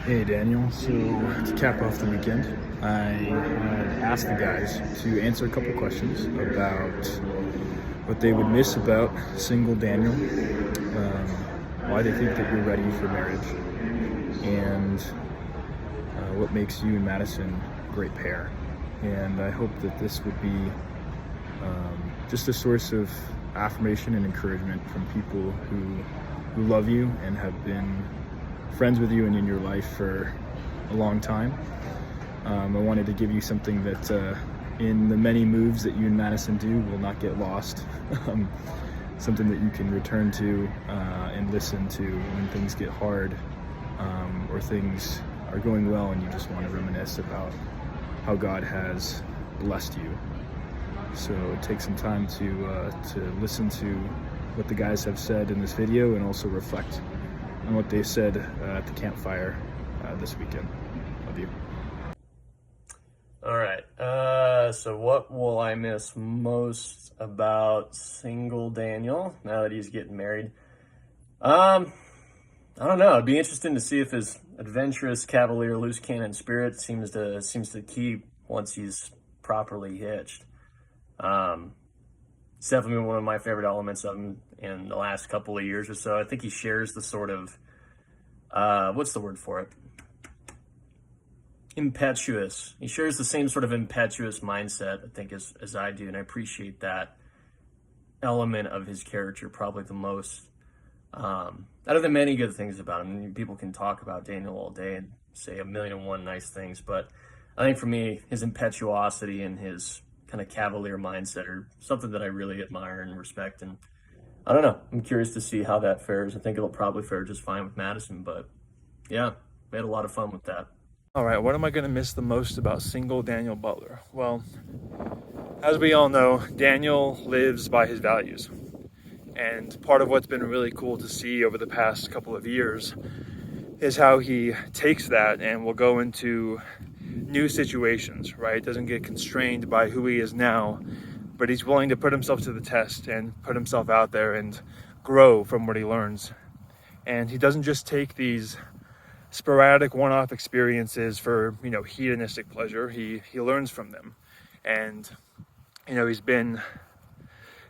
Hey Daniel, so to cap off the weekend, I had asked the guys to answer a couple questions about what they would miss about single Daniel, why they think that you're ready for marriage, and what makes you and Madison a great pair. And I hope that this would be just a source of affirmation and encouragement from people who love you and have been friends with you and in your life for a long time. I wanted to give you something that in the many moves that you and Madison do will not get lost. Something that you can return to and listen to when things get hard, or things are going well and you just want to reminisce about how God has blessed you. So take some time to listen to what the guys have said in this video and also reflect on what they said at the campfire this weekend. Love you. All right. So what will I miss most about single Daniel now that he's getting married? I don't know. It'd be interesting to see if his adventurous, cavalier, loose cannon spirit seems to keep once he's properly hitched. It's definitely one of my favorite elements of him in the last couple of years or so. I think he shares the sort of what's the word for it? Impetuous. He shares the same sort of impetuous mindset, I think, as I do, and I appreciate that element of his character probably the most. Out of the many good things about him, and people can talk about Daniel all day and say a million and one nice things, but I think for me, his impetuosity and his kind of cavalier mindset are something that I really admire and respect. And I don't know, I'm curious to see how that fares. I think it'll probably fare just fine with Madison, but yeah, we had a lot of fun with that. All right, what am I going to miss the most about single Daniel Butler? Well, as we all know, Daniel lives by his values. And part of what's been really cool to see over the past couple of years is how he takes that and will go into new situations, right? Doesn't get constrained by who he is now, but he's willing to put himself to the test and put himself out there and grow from what he learns. And he doesn't just take these sporadic one-off experiences for, hedonistic pleasure. He learns from them. And, he's been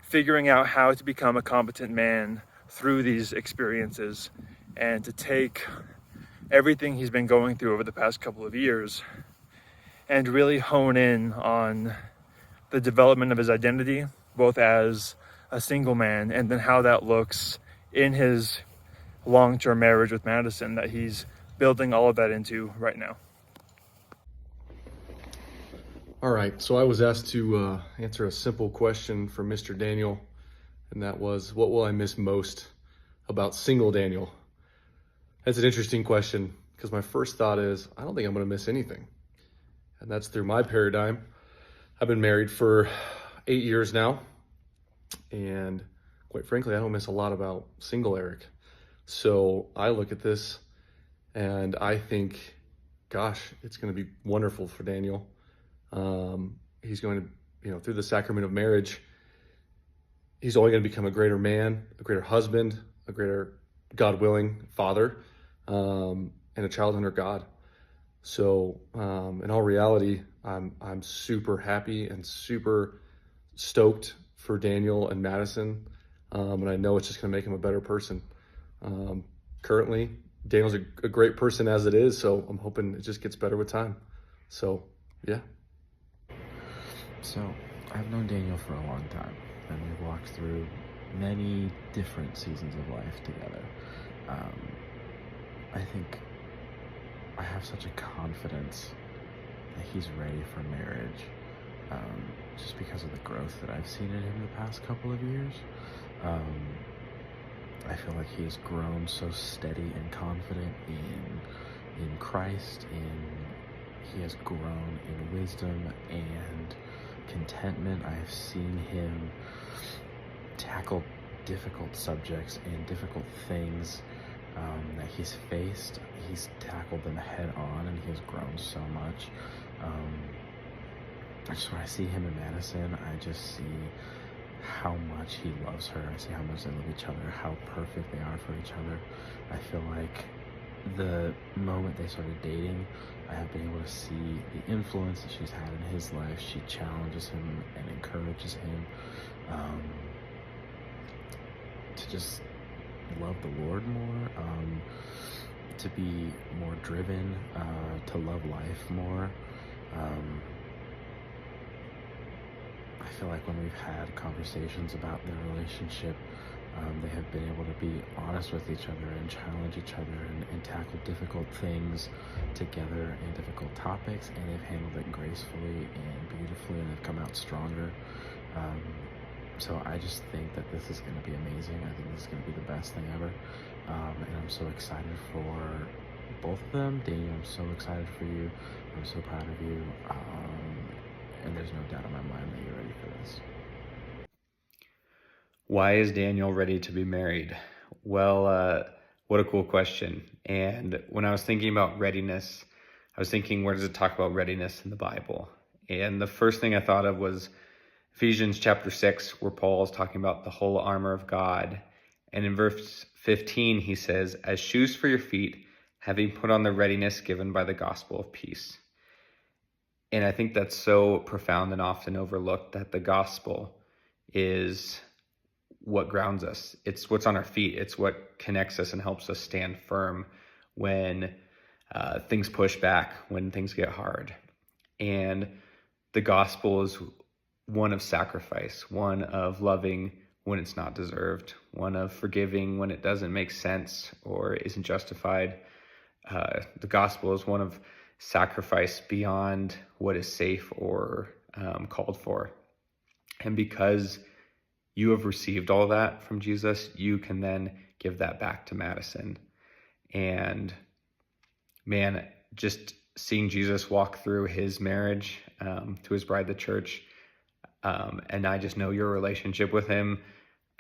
figuring out how to become a competent man through these experiences and to take everything he's been going through over the past couple of years and really hone in on the development of his identity, both as a single man and then how that looks in his long-term marriage with Madison that he's building all of that into right now. All right, so I was asked to answer a simple question from Mr. Daniel, and that was, what will I miss most about single Daniel? That's an interesting question, because my first thought is, I don't think I'm going to miss anything. And that's through my paradigm. I've been married for 8 years now, and quite frankly, I don't miss a lot about single Eric. So I look at this and I think, gosh, it's going to be wonderful for Daniel. He's going to, through the sacrament of marriage, he's only going to become a greater man, a greater husband, a greater, God willing, father, and a child under God. So in all reality, I'm super happy and super stoked for Daniel and Madison, and I know it's just going to make him a better person. Currently, Daniel's a great person as it is, so I'm hoping it just gets better with time. So, yeah. So, I've known Daniel for a long time, and we've walked through many different seasons of life together. I think I have such a confidence that he's ready for marriage, just because of the growth that I've seen in him the past couple of years. I feel like he has grown so steady and confident in Christ, he has grown in wisdom and contentment. I have seen him tackle difficult subjects and difficult things that he's faced. He's tackled them head on, and he has grown so much. When I see him in Madison, I just see how much he loves her. I see how much they love each other, how perfect they are for each other. I feel like the moment they started dating, I have been able to see the influence that she's had in his life. She challenges him and encourages him to just love the Lord more, to be more driven, to love life more. I feel like when we've had conversations about their relationship, they have been able to be honest with each other and challenge each other and tackle difficult things together and difficult topics, and they've handled it gracefully and beautifully, and they've come out stronger. So I just think that this is going to be amazing. I think this is going to be the best thing ever, and I'm so excited for both of them. Daniel, I'm so excited for you. I'm so proud of you, and there's no doubt in my mind that you're ready for this. Why is Daniel ready to be married? Well, what a cool question. And when I was thinking about readiness, I was thinking, where does it talk about readiness in the Bible? And the first thing I thought of was Ephesians chapter 6, where Paul is talking about the whole armor of God. And in verse 15, he says, as shoes for your feet, having put on the readiness given by the gospel of peace. And I think that's so profound and often overlooked, that the gospel is what grounds us. It's what's on our feet. It's what connects us and helps us stand firm when things push back, when things get hard. And the gospel is one of sacrifice, one of loving when it's not deserved, one of forgiving when it doesn't make sense or isn't justified. The gospel is one of sacrifice beyond what is safe or called for. And because you have received all that from Jesus, you can then give that back to Madison. And man, just seeing Jesus walk through his marriage to his bride, the church, and I just know your relationship with him.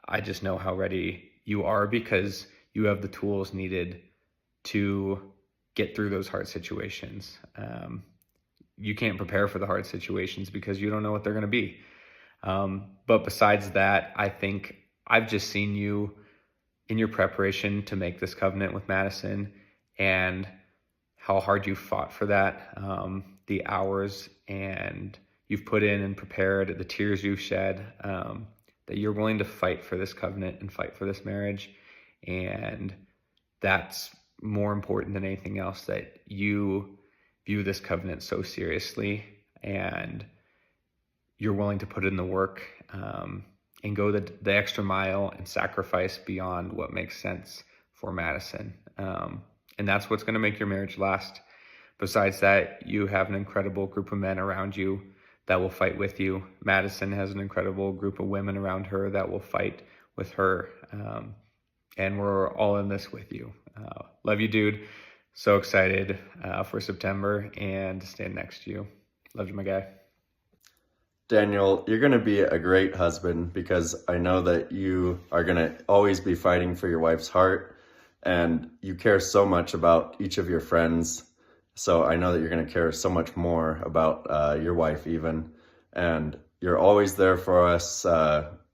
I just know how ready you are, because you have the tools needed to get through those hard situations. You can't prepare for the hard situations because you don't know what they're going to be. But besides that, I think I've just seen you in your preparation to make this covenant with Madison, and how hard you fought for that, the hours and you've put in and prepared, the tears you've shed, that you're willing to fight for this covenant and fight for this marriage. And that's more important than anything else, that you view this covenant so seriously and you're willing to put in the work and go the extra mile and sacrifice beyond what makes sense for Madison. And that's what's going to make your marriage last. Besides that, you have an incredible group of men around you that will fight with you. Madison has an incredible group of women around her that will fight with her. And we're all in this with you. Love you, dude. So excited for September and to stand next to you. Love you, my guy. Daniel, you're going to be a great husband, because I know that you are going to always be fighting for your wife's heart, and you care so much about each of your friends. So I know that you're going to care so much more about your wife even, and you're always there for us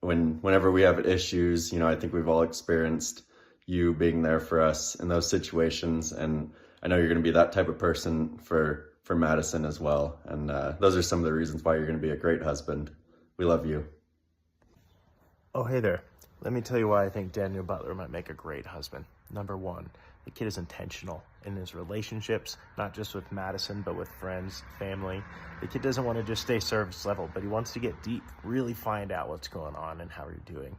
whenever we have issues. You know, I think we've all experienced you being there for us in those situations, and I know you're going to be that type of person for Madison as well. And those are some of the reasons why you're going to be a great husband. We love you. Oh, hey there. Let me tell you why I think Daniel Butler might make a great husband. Number one, the kid is intentional in his relationships, not just with Madison, but with friends, family. The kid doesn't want to just stay service level, but he wants to get deep, really find out what's going on and how you're doing.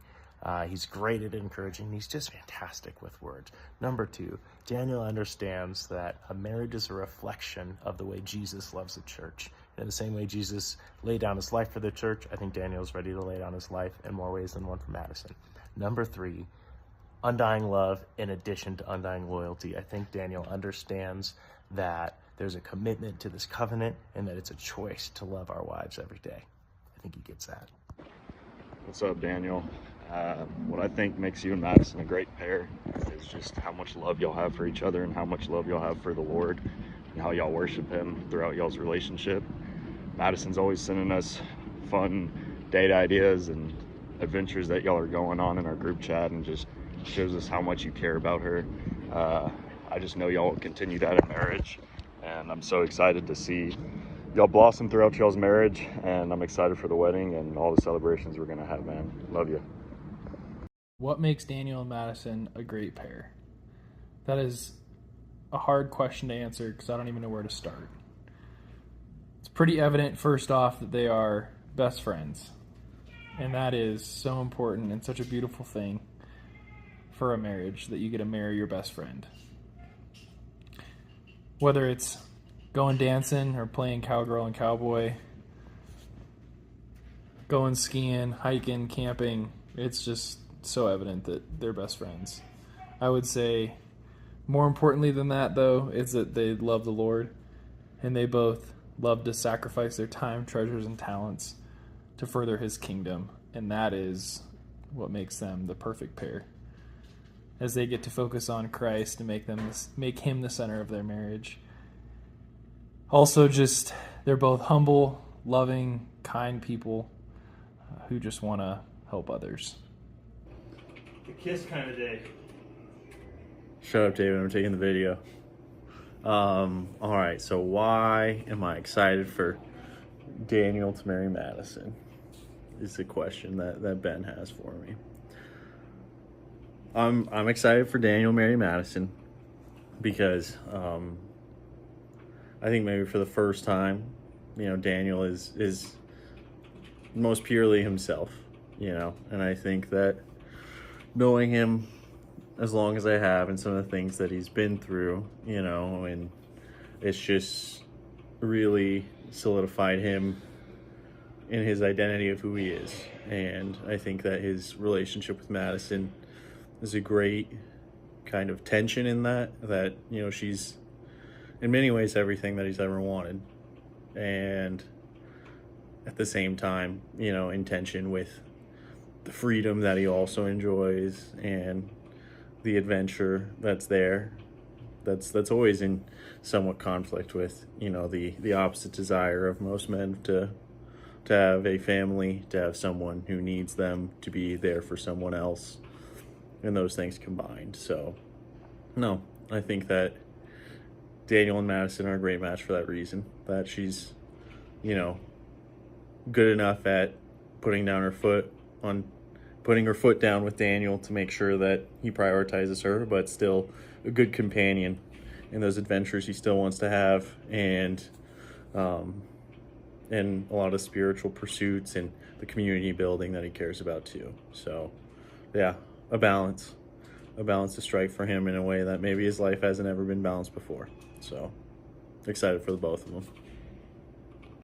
He's great at encouraging. He's just fantastic with words. Number two, Daniel understands that a marriage is a reflection of the way Jesus loves the church. In the same way Jesus laid down his life for the church, I think Daniel's ready to lay down his life in more ways than one for Madison. Number three, undying love in addition to undying loyalty. I think Daniel understands that there's a commitment to this covenant and that it's a choice to love our wives every day. I think he gets that. What's up, Daniel? What I think makes you and Madison a great pair is just how much love y'all have for each other and how much love y'all have for the Lord and how y'all worship him throughout y'all's relationship. Madison's always sending us fun date ideas and adventures that y'all are going on in our group chat, and just shows us how much you care about her. I just know y'all will continue that in marriage, and I'm so excited to see y'all blossom throughout y'all's marriage, and I'm excited for the wedding and all the celebrations we're gonna have, man. Love you. What makes Daniel and Madison a great pair? That is a hard question to answer because I don't even know where to start. It's pretty evident, first off, that they are best friends. And that is so important and such a beautiful thing for a marriage, that you get to marry your best friend. Whether it's going dancing or playing cowgirl and cowboy, going skiing, hiking, camping, it's just so evident that they're best friends. I would say more importantly than that, though, is that they love the Lord, and they both love to sacrifice their time, treasures, and talents to further his kingdom, and that is what makes them the perfect pair, as they get to focus on Christ and make him the center of their marriage. Also, just they're both humble, loving, kind people who just want to help others. The kiss kind of day. Shut up, David. I'm taking the video. All right. So why am I excited for Daniel to marry Madison? Is the question that Ben has for me. I'm excited for Daniel to marry Madison because I think maybe for the first time, Daniel is most purely himself, and I think that knowing him as long as I have and some of the things that he's been through, and it's just really solidified him in his identity of who he is. And I think that his relationship with Madison is a great kind of tension in that she's in many ways everything that he's ever wanted. And at the same time, in tension with the freedom that he also enjoys and the adventure that's there, that's always in somewhat conflict with the opposite desire of most men to have a family, to have someone who needs them, to be there for someone else, and those things combined. So no, I think that Daniel and Madison are a great match for that reason, that she's good enough at putting her foot down with Daniel to make sure that he prioritizes her, but still a good companion in those adventures he still wants to have, and a lot of spiritual pursuits and the community building that he cares about too. So yeah, a balance to strike for him in a way that maybe his life hasn't ever been balanced before. So excited for the both of them.